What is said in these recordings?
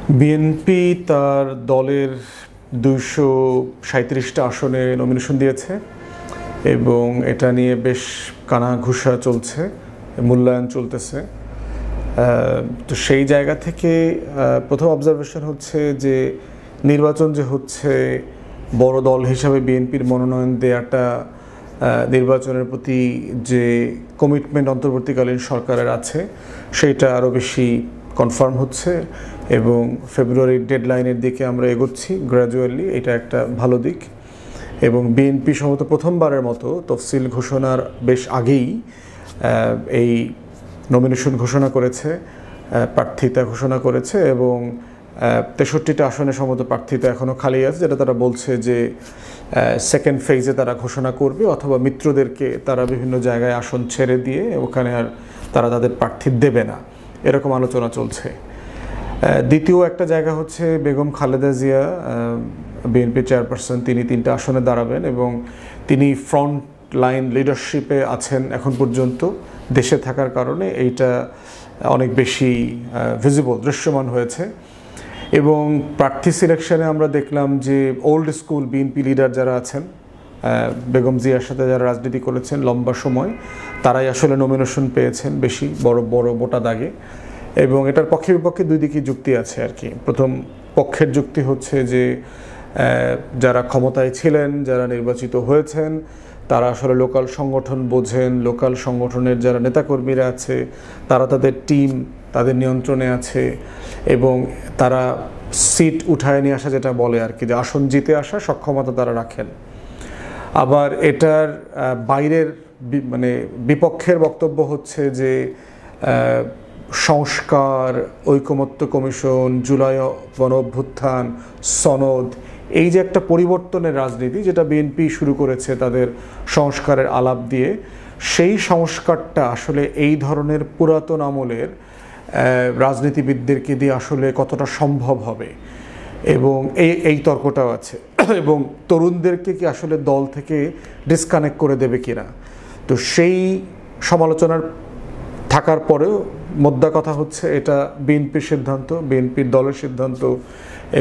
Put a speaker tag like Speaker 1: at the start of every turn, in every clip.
Speaker 1: BNP তার দলের ২৩৭টা আসনে নমিনেশন দিয়েছে এবং এটা নিয়ে বেশ কানাঘুষা চলছে, মূল্যায়ন চলতেছে। তো সেই জায়গা থেকে প্রথম অবজারভেশন হচ্ছে যে নির্বাচন যে হচ্ছে, বড় দল হিসাবে বিএনপির মনোনয়ন দেওয়াটা নির্বাচনের প্রতি যে কমিটমেন্ট অন্তর্বর্তীকালীন সরকারের আছে সেইটা আরও বেশি কনফার্ম হচ্ছে এবং ফেব্রুয়ারির ডেডলাইনের দিকে আমরা এগোচ্ছি গ্র্যাজুয়ালি। এটা একটা ভালো দিক এবং বিএনপি সম্ভবত প্রথমবারের মতো তফসিল ঘোষণার বেশ আগেই এই নমিনেশন ঘোষণা করেছে, প্রার্থিতা ঘোষণা করেছে এবং ৬৩টা আসনে সম্ভবত প্রার্থিতা এখনও খালি আছে, যেটা তারা বলছে যে সেকেন্ড ফেজে তারা ঘোষণা করবে অথবা মিত্রদেরকে তারা বিভিন্ন জায়গায় আসন ছেড়ে দিয়ে ওখানে আর তারা তাদের প্রার্থী দেবে না, এরকম আলোচনা চলছে। দ্বিতীয় একটা জায়গা হচ্ছে বেগম খালেদা জিয়া, বিএনপি চেয়ারপারসন, তিনি 3টা আসনে দাঁড়াবেন এবং তিনি ফ্রন্ট লাইন লিডারশিপে আছেন এখন পর্যন্ত। দেশে থাকার কারণে এইটা অনেক বেশি ভিজিবল, দৃশ্যমান হয়েছে। এবং প্রার্থী সিলেকশনে আমরা দেখলাম যে ওল্ড স্কুল বিএনপি লিডার যারা আছেন, বেগম জিয়ার সাথে যারা রাজনীতি করেছেন লম্বা সময়, তারাই আসলে নমিনেশন পেয়েছেন বেশি, বড় বড় মোটা দাগে। এবং এটার পক্ষে বিপক্ষে দুই দিকেই যুক্তি আছে আর কি। প্রথম পক্ষের যুক্তি হচ্ছে যে যারা ক্ষমতায় ছিলেন, যারা নির্বাচিত হয়েছেন, তারা আসলে লোকাল সংগঠন বোঝেন, লোকাল সংগঠনের যারা নেতাকর্মীরা আছে তারা তাদের টিম তাদের নিয়ন্ত্রণে আছে এবং তারা সিট উঠায় নিয়ে আসা, যেটা বলে আর কি, যে আসন জিতে আসা সক্ষমতা তারা রাখেন। আবার এটার বাইরের মানে বিপক্ষের বক্তব্য হচ্ছে যে সংস্কার, ঐকমত্য কমিশন, জুলাই গণঅভ্যুত্থান, সনদ, এই যে একটা পরিবর্তনের রাজনীতি যেটা বিএনপি শুরু করেছে তাদের সংস্কারের আলাপ দিয়ে, সেই সংস্কারটা আসলে এই ধরনের পুরাতন আমলের রাজনীতিবিদদেরকে দিয়ে আসলে কতটা সম্ভব হবে এবং এই তর্কটাও আছে। এবং তরুণদেরকে কি আসলে দল থেকে ডিসকানেক্ট করে দেবে কিনা, তো সেই সমালোচনার থাকার পরেও মোদ্দা কথা হচ্ছে এটা বিএনপির সিদ্ধান্ত, বিএনপির দলের সিদ্ধান্ত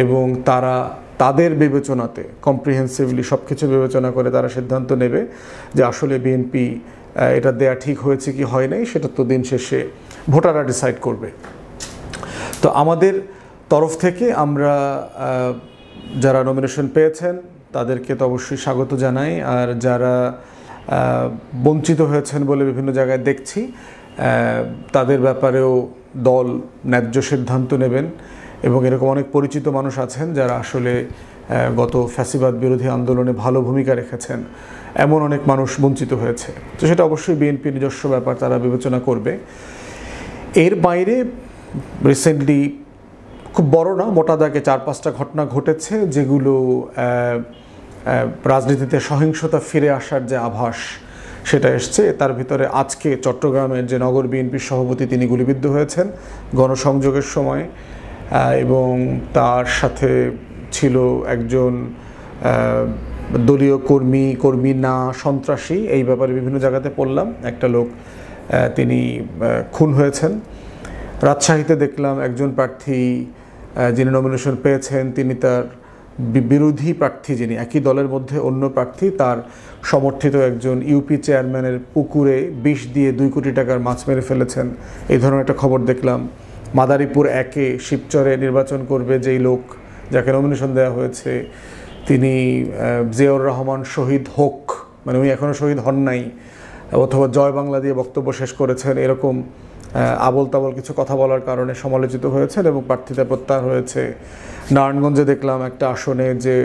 Speaker 1: এবং তারা তাদের বিবেচনাতে কম্প্রিহেন্সিভলি সব কিছু বিবেচনা করে তারা সিদ্ধান্ত নেবে যে আসলে বিএনপি এটা দেয়া ঠিক হয়েছে কি হয় নাই, সেটা তো দিন শেষে ভোটাররা ডিসাইড করবে। তো আমাদের তরফ থেকে আমরা যারা নমিনেশন পেয়েছেন তাদেরকে তো অবশ্যই স্বাগত জানাই, আর যারা বঞ্চিত হয়েছেন বলে বিভিন্ন জায়গায় দেখছি তাদের ব্যাপারেও দল ন্যায্য সিদ্ধান্ত নেবেন। এবং এরকম অনেক পরিচিত মানুষ আছেন যারা আসলে গত ফ্যাসিবাদ বিরোধী আন্দোলনে ভালো ভূমিকা রেখেছেন, এমন অনেক মানুষ বঞ্চিত হয়েছে। তো সেটা অবশ্যই বিএনপি নিজস্ব ব্যাপার, তারা বিবেচনা করবে। এর বাইরে রিসেন্টলি খুব বড় না, মোটা দাগে 4-5টা ঘটনা ঘটেছে যেগুলো রাজনীতিতে সহিংসতা ফিরে আসার যে আভাস সেটা এসছে। তার ভিতরে আজকে চট্টগ্রামের যে নগর বিএনপির সভাপতি, তিনি গুলিবিদ্ধ হয়েছেন গণসংযোগের সময় এবং তার সাথে ছিল একজন দলীয় কর্মী না সন্ত্রাসী, এই ব্যাপারে বিভিন্ন জায়গাতে পড়লাম। একটা লোক তিনি খুন হয়েছেন। রাজশাহীতে দেখলাম একজন প্রার্থী যিনি নমিনেশন পেয়েছেন, তিনি তার বিরোধী প্রার্থী, যিনি একই দলের মধ্যে অন্য প্রার্থী, তার সমর্থিত একজন ইউপি চেয়ারম্যানের পুকুরে বিষ দিয়ে 2 কোটি টাকার মাছ মেরে ফেলেছেন, এই ধরনের একটা খবর দেখলাম। মাদারীপুর 1-এ শিবচরে নির্বাচন করবে যেই লোক যাকে নমিনেশন দেওয়া হয়েছে, তিনি জিয়াউর রহমান শহীদ হোক, মানে উনি এখনও শহীদ হন নাই, অথবা জয় বাংলা দিয়ে বক্তব্য শেষ করেছেন, এরকম আবল তাবল কিছু কথা বলার কারণে সমালোচিত হয়েছেন এবং প্রার্থিতা প্রত্যাহার হয়েছে। নারায়ণগঞ্জে দেখলাম একটা আসনে যে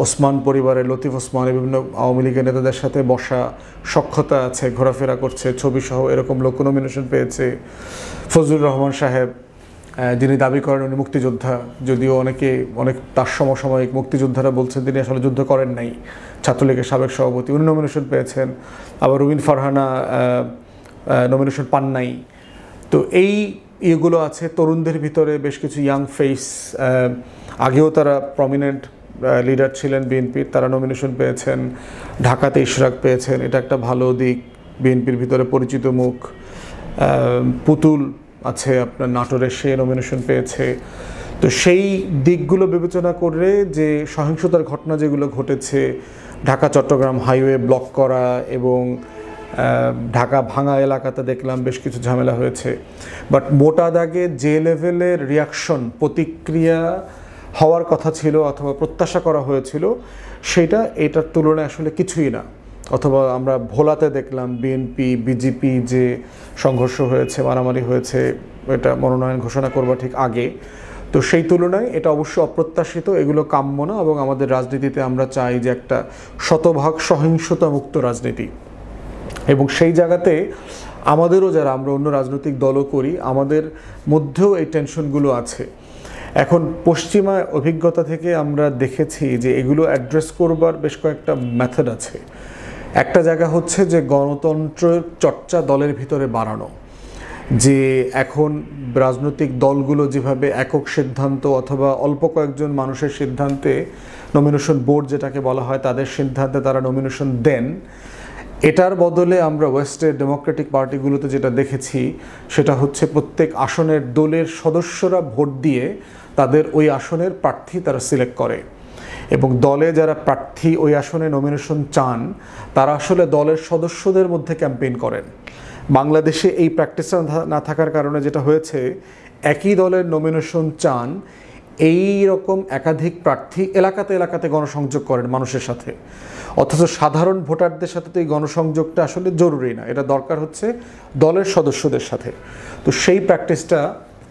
Speaker 1: ওসমান পরিবারের লতিফ ওসমান বিভিন্ন আওয়ামী লীগের নেতাদের সাথে বসা, সখ্যতা আছে, ঘোরাফেরা করছে, ছবিসহ এরকম লোক নমিনেশন পেয়েছে। ফজলুর রহমান সাহেব, যিনি দাবি করেন উনি মুক্তিযোদ্ধা, যদিও অনেক তার সমসাময়িক মুক্তিযোদ্ধারা বলছেন তিনি আসলে যুদ্ধ করেন নাই, ছাত্রলীগের সাবেক সভাপতি, উনি নমিনেশন পেয়েছেন। আবার রুবিন ফারহানা নমিনেশন পান নাই। তো এই ইয়েগুলো আছে। তরুণদের ভিতরে বেশ কিছু ইয়াং ফেস, আগেও তারা প্রমিনেন্ট লিডার ছিলেন বিএনপির, তারা নমিনেশন পেয়েছেন। ঢাকাতে ইশরাক পেয়েছেন, এটা একটা ভালো দিক। বিএনপির ভিতরে পরিচিত মুখ। পুতুল আছে, আপনার নাটোরে সে নমিনেশন পেয়েছে। তো সেই দিকগুলো বিবেচনা করে যে সহিংসতার ঘটনা যেগুলো ঘটেছে, ঢাকা চট্টগ্রাম হাইওয়ে ব্লক করা এবং ঢাকা ভাঙা এলাকাতে দেখলাম বেশ কিছু ঝামেলা হয়েছে, বাট মোটা দাগে যে লেভেলের রিয়াকশন প্রতিক্রিয়া হওয়ার কথা ছিল অথবা প্রত্যাশা করা হয়েছিল সেটা এটার তুলনায় আসলে কিছুই না। অথবা আমরা ভোলাতে দেখলাম বিএনপি বিজেপি যে সংঘর্ষ হয়েছে, মারামারি হয়েছে, এটা মনোনয়ন ঘোষণা করবার ঠিক আগে। তো সেই তুলনায় এটা অবশ্যই অপ্রত্যাশিত, এগুলো কাম্য না। এবং আমাদের রাজনীতিতে আমরা চাই যে একটা শতভাগ সহিংসতা মুক্ত রাজনীতি, এবং সেই জায়গাতে আমাদেরও যারা আমরা অন্য রাজনৈতিক দলও করি আমাদের মধ্যেও এই টেনশনগুলো আছে। এখন পশ্চিমা অভিজ্ঞতা থেকে আমরা দেখেছি যে এগুলো অ্যাড্রেস করবার বেশ কয়েকটা মেথড আছে। একটা জায়গা হচ্ছে যে গণতন্ত্রের চর্চা দলের ভিতরে বাড়ানো, যে এখন রাজনৈতিক দলগুলো যেভাবে একক সিদ্ধান্ত অথবা অল্প কয়েকজন মানুষের সিদ্ধান্তে, নমিনেশন বোর্ড যেটাকে বলা হয়, তাদের সিদ্ধান্তে তারা নমিনেশন দেন, এটার বদলে আমরা ওয়েস্টের ডেমোক্রেটিক পার্টিগুলোতে যেটা দেখেছি সেটা হচ্ছে প্রত্যেক আসনের দলের সদস্যরা ভোট দিয়ে তাদের ওই আসনের প্রার্থী তারা সিলেক্ট করে, এবং দলে যারা প্রার্থী ওই আসনে নমিনেশন চান তারা আসলে দলের সদস্যদের মধ্যে ক্যাম্পেইন করেন। বাংলাদেশে এই প্র্যাকটিসটা না থাকার কারণে যেটা হয়েছে, একই দলের নমিনেশন চান এই রকম একাধিক প্রার্থী এলাকাতে এলাকাতে গণসংযোগ করেন মানুষের সাথে, অথচ সাধারণ ভোটারদের সাথে তো এই গণসংযোগটা আসলে জরুরি না, এটা দরকার হচ্ছে দলের সদস্যদের সাথে। তো সেই প্র্যাকটিসটা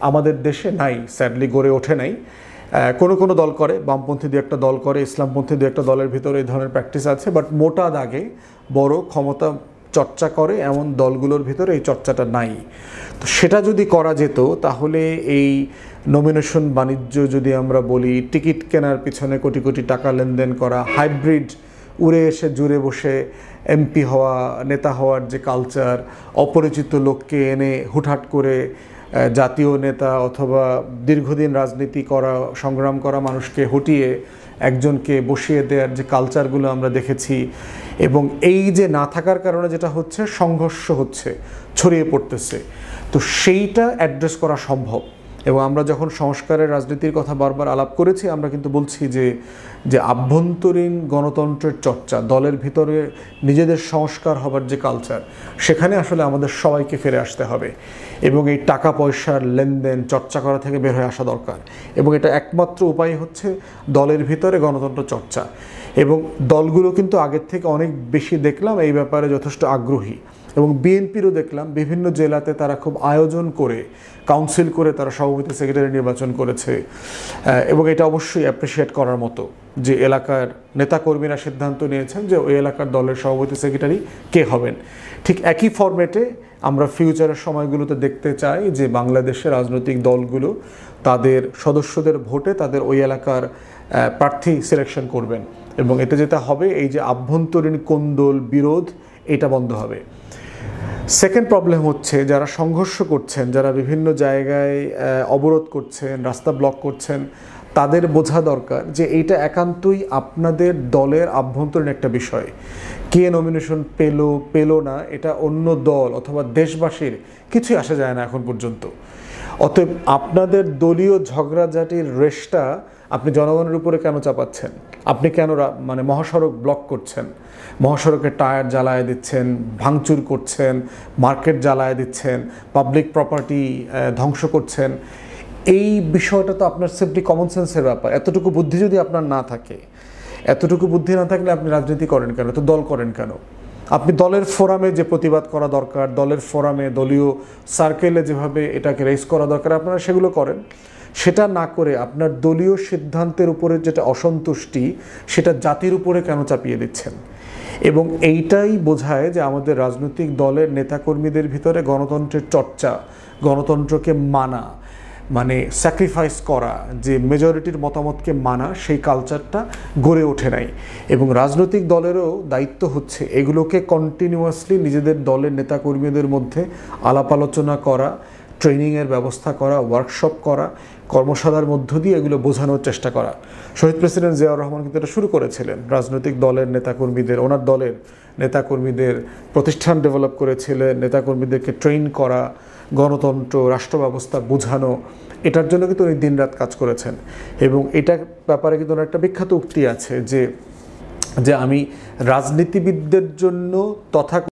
Speaker 1: আমাদের দেশে নাই, স্যাডলি গড়ে ওঠে নাই। কোনো কোনো দল করে, বামপন্থী দু একটা দল করে, ইসলামপন্থী দু একটা দলের ভিতরে এই ধরনের প্র্যাকটিস আছে, বাট মোটা দাগে বড় ক্ষমতা চর্চা করে এমন দলগুলোর ভিতরে এই চর্চাটা নাই। তো সেটা যদি করা যেত তাহলে এই নমিনেশন বাণিজ্য যদি আমরা বলি, টিকিট কেনার পিছনে কোটি কোটি টাকা লেনদেন করা, হাইব্রিড উড়ে এসে জুড়ে বসে এমপি হওয়া, নেতা হওয়ার যে কালচার, অপরিচিত লোককে এনে হুটহাট করে জাতীয় নেতা অথবা দীর্ঘদিন রাজনীতি করা, সংগ্রাম করা মানুষকে হটিয়ে একজনকে বসিয়ে দেওয়ার যে কালচারগুলো আমরা দেখেছি, এবং এই যে না থাকার কারণে যেটা হচ্ছে সংঘর্ষ হচ্ছে, ছড়িয়ে পড়তেছে, তো সেইটা অ্যাড্রেস করা সম্ভব। এবং আমরা যখন সংস্কারের রাজনীতির কথা বারবার আলাপ করেছি আমরা কিন্তু বলছি যে আভ্যন্তরীণ গণতন্ত্রের চর্চা, দলের ভিতরে নিজেদের সংস্কার হবার যে কালচার, সেখানে আসলে আমাদের সবাইকে ফিরে আসতে হবে, এবং এই টাকা পয়সার লেনদেন চর্চা করা থেকে বের হয়ে আসা দরকার। এবং এটা একমাত্র উপায় হচ্ছে দলের ভিতরে গণতন্ত্র চর্চা। এবং দলগুলো কিন্তু আগের থেকে অনেক বেশি দেখলাম এই ব্যাপারে যথেষ্ট আগ্রহী, এবং বিএনপিরও দেখলাম বিভিন্ন জেলাতে তারা খুব আয়োজন করে, কাউন্সিল করে তারা সভাপতি সেক্রেটারি নির্বাচন করেছে, এবং এটা অবশ্যই অ্যাপ্রিসিয়েট করার মতো যে এলাকার নেতাকর্মীরা সিদ্ধান্ত নিয়েছেন যে ওই এলাকার দলের সভাপতি সেক্রেটারি কে হবেন। ঠিক একই ফরম্যাটে আমরা ফিউচারের সময়গুলোতে দেখতে চাই যে বাংলাদেশের রাজনৈতিক দলগুলো তাদের সদস্যদের ভোটে তাদের ওই এলাকার প্রার্থী সিলেকশন করবেন, এবং এতে যেটা হবে এই যে আভ্যন্তরীণ কোন্দল বিরোধ এটা বন্ধ হবে। সেকেন্ড প্রবলেম হচ্ছে যারা সংঘর্ষ করছেন, যারা বিভিন্ন জায়গায় অবরোধ করছেন, রাস্তা ব্লক করছেন, তাদের বোঝা দরকার যে এইটা একান্তই আপনাদের দলের আভ্যন্তরীণ একটা বিষয়। কে নমিনেশন পেলো না এটা অন্য দল অথবা দেশবাসীর কিছুই আসা যায় না এখন পর্যন্ত। অতএব আপনাদের দলীয় ঝগড়াঝাটির রেশটা আপনি জনগণের উপরে কেন চাপাচ্ছেন? আপনি কেন মহাসড়ক ব্লক করছেন, মহাসড়কের টায়ার জ্বালায় দিচ্ছেন, ভাঙচুর করছেন, মার্কেট জ্বালায় দিচ্ছেন, পাবলিক প্রপার্টি ধ্বংস করছেন? এই বিষয়টা তো আপনার সিম্পলি কমন সেন্সের ব্যাপার। এতটুকু বুদ্ধি যদি আপনার না থাকে, এতটুকু বুদ্ধি না থাকলে আপনি রাজনীতি করেন কেন? তো দল করেন কেন? আপনি দলের ফোরামে যে প্রতিবাদ করা দরকার, দলের ফোরামে দলীয় সার্কেলে যেভাবে এটাকে রেজ করা দরকার আপনারা সেগুলো করেন। সেটা না করে আপনার দলীয় সিদ্ধান্তের উপরে যেটা অসন্তুষ্টি সেটা জাতির উপরে কেন চাপিয়ে দিচ্ছেন? এবং এইটাই বোঝায় যে আমাদের রাজনৈতিক দলের নেতাকর্মীদের ভিতরে গণতন্ত্রের চর্চা, গণতন্ত্রকে মানা, স্যাক্রিফাইস করা, যে মেজরিটির মতামতকে মানা, সেই কালচারটা গড়ে ওঠে নাই। এবং রাজনৈতিক দলেরও দায়িত্ব হচ্ছে এগুলোকে কন্টিনিউয়াসলি নিজেদের দলের নেতাকর্মীদের মধ্যে আলাপ আলোচনা করা, ট্রেনিংয়ের ব্যবস্থা করা, ওয়ার্কশপ করা, কর্মশালার মধ্য দিয়ে এগুলো বোঝানোর চেষ্টা করা। শহীদ প্রেসিডেন্ট জিয়াউর রহমান কিন্তু এটা শুরু করেছিলেন। রাজনৈতিক দলের নেতাকর্মীদের, ওনার দলের নেতাকর্মীদের প্রতিষ্ঠান ডেভেলপ করেছিলেন, নেতাকর্মীদেরকে ট্রেন করা, গণতন্ত্র, রাষ্ট্র ব্যবস্থা বোঝানো, এটার জন্য কিন্তু উনি দিনরাত কাজ করেছেন। এবং এটার ব্যাপারে কিন্তু ওনার একটা বিখ্যাত উক্তি আছে যে আমি রাজনীতিবিদদের জন্য তথা